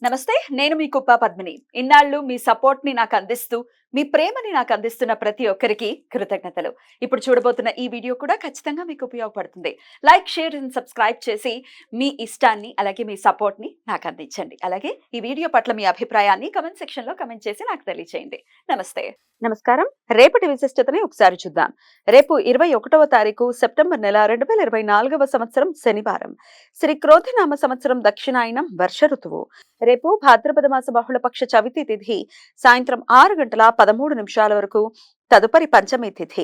నమస్తే. నేను మీ కుప్ప పద్మిని. ఇన్నాళ్ళు మీ సపోర్ట్‌ని నాకందిస్తూ, మీ ప్రేమని నాకందిస్తున్న ప్రతి ఒక్కరికి కృతజ్ఞతలు. ఇప్పుడు చూడబోతున్న ఈ వీడియో కూడా ఖచ్చితంగా మీకు ఉపయోగపడుతుంది. లైక్, షేర్ అండ్ సబ్స్క్రైబ్ చేసి మీ ఇష్టాన్ని, అలాగే మీ సపోర్ట్‌ని నాకందించండి. అలాగే ఈ వీడియో పట్ల మీ అభిప్రాయాన్ని కామెంట్ సెక్షన్‌లో కామెంట్ చేసి నాకు తెలియజేయండి. నమస్తే. నమస్కారం. రేపటి విశిష్టతని ఒకసారి చూద్దాం. రేపు 21వ తారీఖు సెప్టెంబర్ నెల 2024వ సంవత్సరం శనివారం. శ్రీ క్రోధినామ సంవత్సరం దక్షిణాయనం వర్ష ఋతువు. రేపు భాద్రపద మాస బహుళపక్ష చవితి తిథి సాయంత్రం 6:13 వరకు. తదుపరి పంచమి తిథి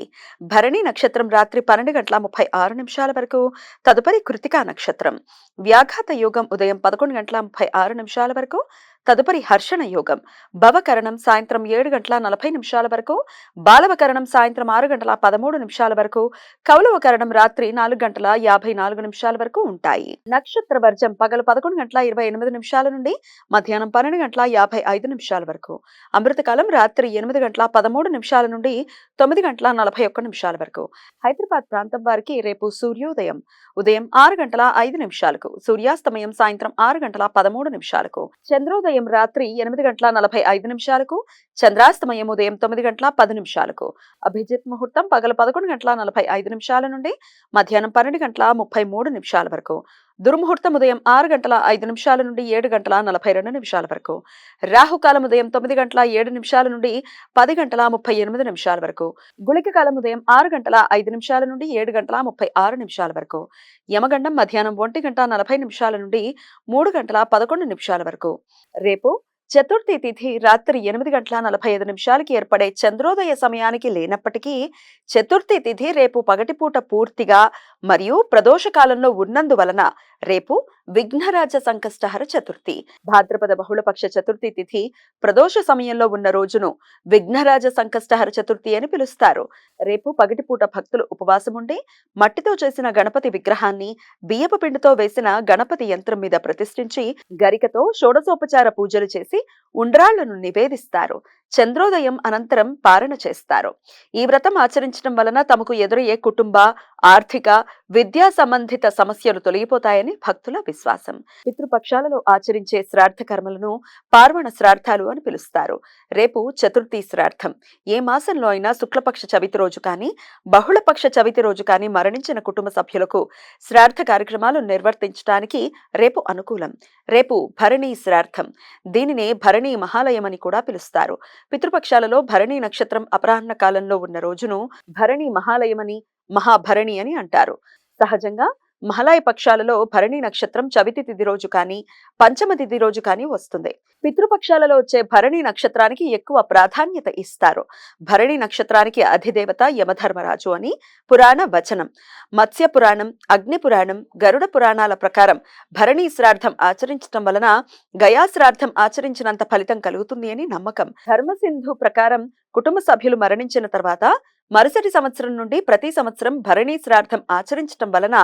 భరణి నక్షత్రం రాత్రి 12:36 వరకు. తదుపరి కృతికా నక్షత్రం. వ్యాఘాత యోగం ఉదయం 11:36 వరకు. తదుపరి హర్షణ యోగం భవకరణం సాయంత్రం 7:40 వరకు. బాలవకరణం సాయంత్రం 6:13 వరకు. కౌలవకరణం రాత్రి 4:54 వరకు ఉంటాయి. నక్షత్ర వర్జం పగలు 11:28 నుండి మధ్యాహ్నం 12:55 వరకు. అమృతకాలం రాత్రి 8:13 నుండి 9:41 వరకు. హైదరాబాద్ ప్రాంతం వారికి రేపు సూర్యోదయం ఉదయం 6:05 సూర్యాస్తమయం సాయంత్రం 6:13 చంద్రోదయం రాత్రి 8:45 చంద్రాస్తమయం ఉదయం 9:10 అభిజిత్ ముహూర్తం పగలు 11:45 నుండి మధ్యాహ్నం 12:33 వరకు. దుర్ముహూర్తం ఉదయం 6:05 నుండి 7:42 వరకు. రాహుకాలం ఉదయం 9:07 నుండి 10:38 వరకు. గుళిక కాలం ఉదయం 6:05 నుండి 7:36 వరకు. యమగండం మధ్యాహ్నం 1:40 నుండి 3:11 వరకు. రేపు చతుర్థి తిథి రాత్రి 8:45 ఏర్పడే చంద్రోదయ సమయానికి లేనప్పటికీ చతుర్థి తిథి రేపు పగటిపూట పూర్తిగా మరియు ప్రదోష కాలంలో ఉన్నందువలన రేపు విఘ్నరాజ సంకష్టహర చతుర్థి. భాద్రపద బహుళపక్ష చతుర్థి తిథి ప్రదోష సమయంలో ఉన్న రోజును విఘ్నరాజ సంకష్టహర చతుర్థి అని పిలుస్తారు. రేపు పగటిపూట భక్తులు ఉపవాసం ఉండి మట్టితో చేసిన గణపతి విగ్రహాన్ని బియ్యపు పిండితో వేసిన గణపతి యంత్రం మీద ప్రతిష్ఠించి గరికతో షోడశోపచార పూజలు చేసి ఉండ్రాళ్లను నివేదిస్తారు. చంద్రోదయం అనంతరం పారణ చేస్తారు. ఈ వ్రతం ఆచరించడం వలన తమకు ఎదురయ్యే కుటుంబ, ఆర్థిక, విద్యా సంబంధిత సమస్యలు తొలగిపోతాయని భక్తుల విశ్వాసం. పితృపక్షాలలో ఆచరించే శ్రాద్ధ కర్మలను పార్వణ శ్రాద్ధాలు అని పిలుస్తారు. రేపు చతుర్థి శ్రాద్ధం. ఏ మాసంలో అయినా శుక్లపక్ష చవితి రోజు కానీ బహుళపక్ష చవితి రోజు కానీ మరణించిన కుటుంబ సభ్యులకు శ్రాద్ధ కార్యక్రమాలు నిర్వర్తించడానికి రేపు అనుకూలం. రేపు భరణి శ్రాద్ధం. దీనినే భరణి మహాలయం అని కూడా పిలుస్తారు. పితృపక్షాలలో భరణి నక్షత్రం అపరాహ్న కాలంలో ఉన్న రోజును భరణి మహాలయమని, మహాభరణి అని అంటారు. సహజంగా మహాలయ పక్షాలలో భరణి నక్షత్రం చవితి తిథి రోజు కానీ పంచమ తిథి రోజు కానీ వస్తుంది. పితృపక్షాలలో వచ్చే భరణి నక్షత్రానికి ఎక్కువ ప్రాధాన్యత ఇస్తారు. భరణి నక్షత్రానికి అధిదేవత యమధర్మరాజు అని పురాణ వచనం. మత్స్య పురాణం, అగ్ని పురాణం, గరుడ పురాణాల ప్రకారం భరణి శ్రాద్ధం ఆచరించడం వలన గయా శ్రాద్ధం ఆచరించినంత ఫలితం కలుగుతుంది అని నమ్మకం. ధర్మసింధు ప్రకారం కుటుంబ సభ్యులు మరణించిన తర్వాత మరుసటి సంవత్సరం నుండి ప్రతి సంవత్సరం భరణి శ్రాద్ధం ఆచరించటం వలన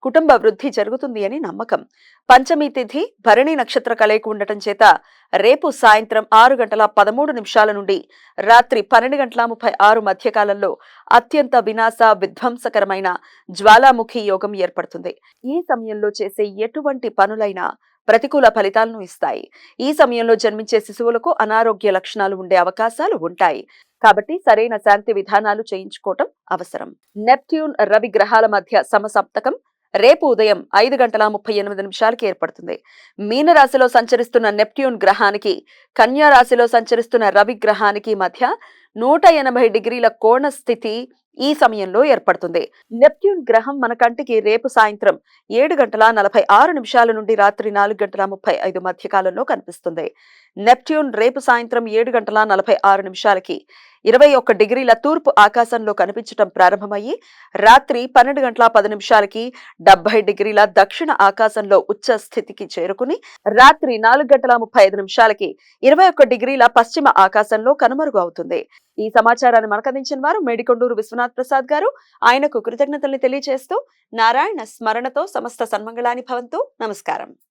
కుటుంబ వృద్ధి జరుగుతుంది అని నమ్మకం. పంచమి తిథి భరణి నక్షత్ర కలయిక ఉండటం చేత రేపు సాయంత్రం 6:13 నుండి రాత్రి 12:36 మధ్యకాలంలో అత్యంత వినాశ విధ్వంసకరమైన జ్వాలాముఖి యోగం ఏర్పడుతుంది. ఈ సమయంలో చేసే ఎటువంటి పనులైనా ప్రతికూల ఫలితాలను ఇస్తాయి. ఈ సమయంలో జన్మించే శిశువులకు అనారోగ్య లక్షణాలు ఉండే అవకాశాలు ఉంటాయి. కాబట్టి సరైన శాంతి విధానాలు చేయించుకోవటం అవసరం. నెప్ట్యూన్ రవి గ్రహాల మధ్య సమసప్తకం రేపు ఉదయం 5:38 ఏర్పడుతుంది. మీనరాశిలో సంచరిస్తున్న నెప్ట్యూన్ గ్రహానికి కన్యా రాశిలో సంచరిస్తున్న రవి గ్రహానికి మధ్య 180 డిగ్రీల కోణ స్థితి ఈ సమయంలో ఏర్పడుతుంది. నెప్ట్యూన్ గ్రహం మన కంటికి రేపు సాయంత్రం 7:46 నుండి రాత్రి 4:35 మధ్యకాలంలో కనిపిస్తుంది. నెప్ట్యూన్ రేపు సాయంత్రం 7:46కి 21 డిగ్రీల తూర్పు ఆకాశంలో కనిపించటం ప్రారంభమయ్యి రాత్రి 12:10కి 70 డిగ్రీల దక్షిణ ఆకాశంలో ఉచ్చ స్థితికి చేరుకుని రాత్రి 4:35కి 21 డిగ్రీల పశ్చిమ ఆకాశంలో కనుమరుగు అవుతుంది. ఈ సమాచారాన్ని మనకందించిన వారు మేడికొండూరు విశ్వనాథ్ ప్రసాద్ గారు. ఆయనకు కృతజ్ఞతల్ని తెలియజేస్తూ నారాయణ స్మరణతో సమస్త సన్మంగళాని భవంతు. నమస్కారం.